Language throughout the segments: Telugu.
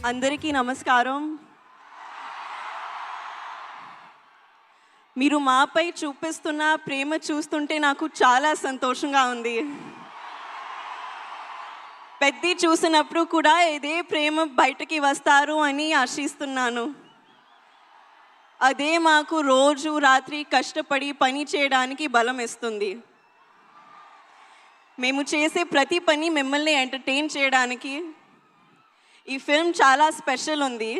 అందరికీ నమస్కారం. మీరు మాపై చూపిస్తున్న ప్రేమ చూస్తుంటే నాకు చాలా సంతోషంగా ఉంది. పెద్ది చూసినప్పుడు కూడా ఇదే ప్రేమ బయటికి వస్తారు అని ఆశిస్తున్నాను. అదే మాకు రోజు రాత్రి కష్టపడి పని చేయడానికి బలం ఇస్తుంది. మేము చేసే ప్రతి పని మిమ్మల్ని ఎంటర్టైన్ చేయడానికి. ఈ ఫిల్మ్ చాలా స్పెషల్ ఉంది.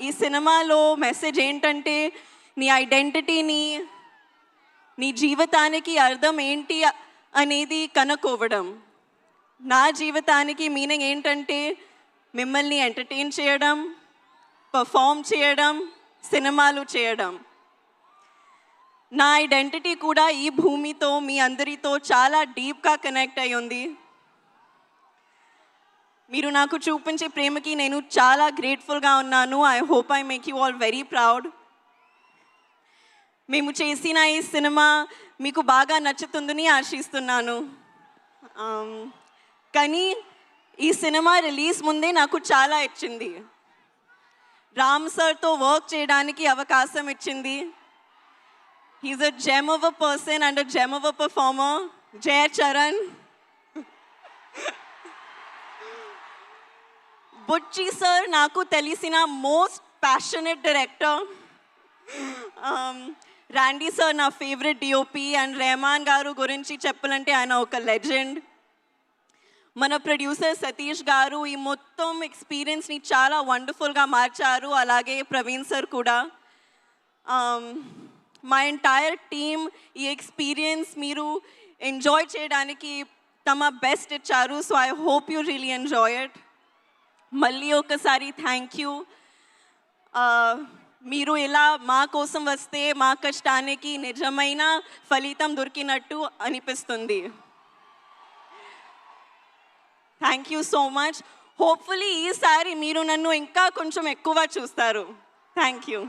ఈ సినిమాలో మెసేజ్ ఏంటంటే నీ ఐడెంటిటీని, నీ జీవితానికి అర్థం ఏంటి అనేది కనుక్కోవడం. నా జీవితానికి మీనింగ్ ఏంటంటే మిమ్మల్ని ఎంటర్టైన్ చేయడం, పర్ఫామ్ చేయడం, సినిమాలు చేయడం. నా ఐడెంటిటీ కూడా ఈ భూమితో, మీ అందరితో చాలా డీప్గా కనెక్ట్ అయి ఉంది. మీరు నాకు చూపించే ప్రేమకి నేను చాలా గ్రేట్ఫుల్గా ఉన్నాను. I hope I make you all very proud. మేము చేసిన ఈ సినిమా మీకు బాగా నచ్చుతుందని ఆశిస్తున్నాను. కానీ ఈ సినిమా రిలీజ్ ముందే నాకు చాలా ఇచ్చింది. రామ్ సార్తో వర్క్ చేయడానికి అవకాశం ఇచ్చింది. He's a gem of a person and a gem of a performer. Jaya Charan. Buchi sir నాకు తెలిసిన most passionate director. Randy sir నా ఫేవరెట్ డిఓపి. అండ్ రెహమాన్ గారు గురించి చెప్పాలంటే ఆయన ఒక లెజెండ్. మన ప్రొడ్యూసర్ సతీష్ గారు ఈ మొత్తం ఎక్స్పీరియన్స్ని చాలా వండర్ఫుల్గా మార్చారు. అలాగే ప్రవీణ్ సార్ కూడా. మా ఎంటైర్ టీమ్ ఈ ఎక్స్పీరియన్స్ మీరు ఎంజాయ్ చేయడానికి తమ బెస్ట్ ఇచ్చారు. So I hope you really enjoy it. మళ్ళీ ఒకసారి థ్యాంక్ యూ. మీరు ఇలా మా కోసం వస్తే మా కష్టానికి నిజమైన ఫలితం దొరికినట్టు అనిపిస్తుంది. Thank you so much. Hopefully ఈసారి మీరు నన్ను ఇంకా కొంచెం ఎక్కువ చూస్తారు. Thank you.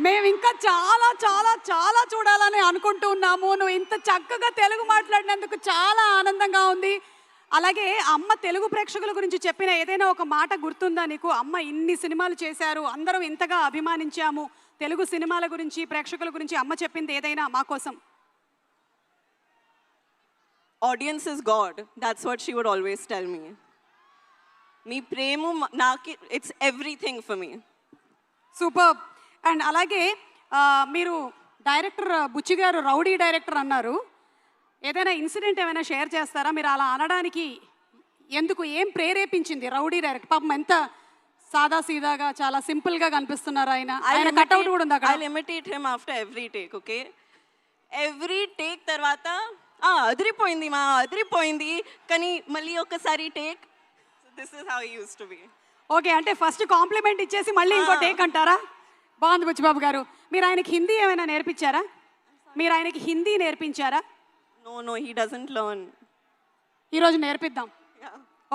మేము ఇంకా చాలా చాలా చాలా చూడాలని అనుకుంటున్నాము. నువ్వు ఇంత చక్కగా తెలుగు మాట్లాడినందుకు చాలా ఆనందంగా ఉంది. అలాగే అమ్మ తెలుగు ప్రేక్షకుల గురించి చెప్పిన ఏదైనా ఒక మాట గుర్తుందా నీకు? అమ్మ ఇన్ని సినిమాలు చేశారు, అందరం ఇంతగా అభిమానించాము, తెలుగు సినిమాల గురించి, ప్రేక్షకుల గురించి అమ్మ చెప్పింది ఏదైనా మా కోసం? Audience is God. That's what she would always tell me. మీ ప్రేమ నాకు it's everything for me. Super. And అలాగే మీరు డైరెక్టర్ బుచ్చి గారు రౌడీ డైరెక్టర్ అన్నారు. ఏదైనా ఇన్సిడెంట్ ఏమైనా షేర్ చేస్తారా? మీరు అలా అనడానికి ఎందుకు, ఏం ప్రేరేపించింది రౌడీ డైరెక్టర్? పాపం ఎంత సాదా సీదాగా చాలా సింపుల్గా కనిపిస్తున్నారు ఆయన. ఆయన కట్అవుట్ కూడా ఉంది అక్కడ. I imitate him after every take. Okay, every take తర్వాత అదిరిపోయింది అదిరిపోయింది, కానీ మళ్ళీ ఒకసారి take. This is how he used to be. Okay, అంటే ఫస్ట్ కాంప్లిమెంట్ ఇచ్చేసి మళ్ళీ ఇంకో టేక్ అంటారా? బాగుంది బుచ్చిబాబు గారు. మీరు ఆయనకి హిందీ ఏమైనా నేర్పించారా? మీరు ఆయనకి హిందీ నేర్పించారా? No, he doesn't learn. ఈరోజు నేర్పిద్దాం.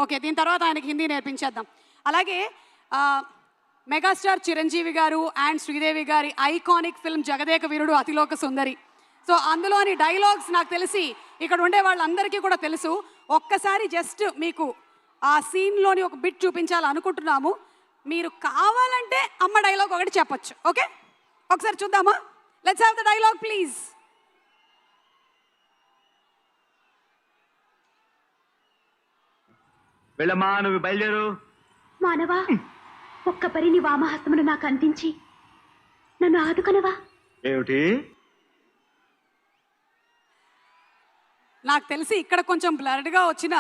ఓకే, దీని తర్వాత ఆయనకి హిందీ నేర్పించేద్దాం. అలాగే మెగాస్టార్ చిరంజీవి గారు అండ్ శ్రీదేవి గారి iconic film Jagadeka Veerudu Athiloka Sundari. So అందులోని డైలాగ్స్ నాకు తెలిసి ఇక్కడ ఉండే వాళ్ళందరికీ కూడా తెలుసు. ఒక్కసారి జస్ట్ మీకు ఆ సీన్లోని ఒక బిట్ చూపించాలనుకుంటున్నాము. మీరు కావాలంటే అమ్మ డైలాగ్ ఒకటి చెప్పొచ్చు. ఓకే, ఒకసారి చూద్దామా? Let's have the dialogue please. వెళ్ళమ్మా, నువ్వు బయలుదేరు. మానవా, ఒక్క పరిని వామహస్తమును నాకు అందించి నన్ను ఆదుకొనవా? ఏమిటి? నాకు తెలిసి ఇక్కడ కొంచెం బ్లర్డ్గా వచ్చిన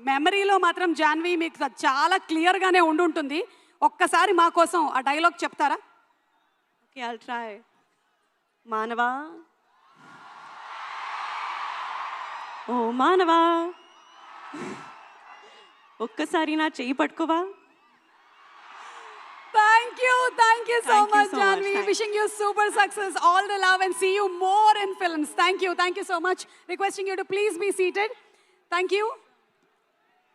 మెమరీలో మాత్రం జాన్వి మీకు చాలా క్లియర్గానే ఉండుంటుంది. ఒక్కసారి మా కోసం ఆ డైలాగ్ చెప్తారా? Okay, I'll try. మానవా, ఓ మానవా, ఒక్కసారి నా చెయ్యి పట్టుకోవా? Thank you so Thank you much, so Janvi. much. Wishing you super success, all the love, and see you more in films. Thank you so much. Requesting you to please be seated. Thank you.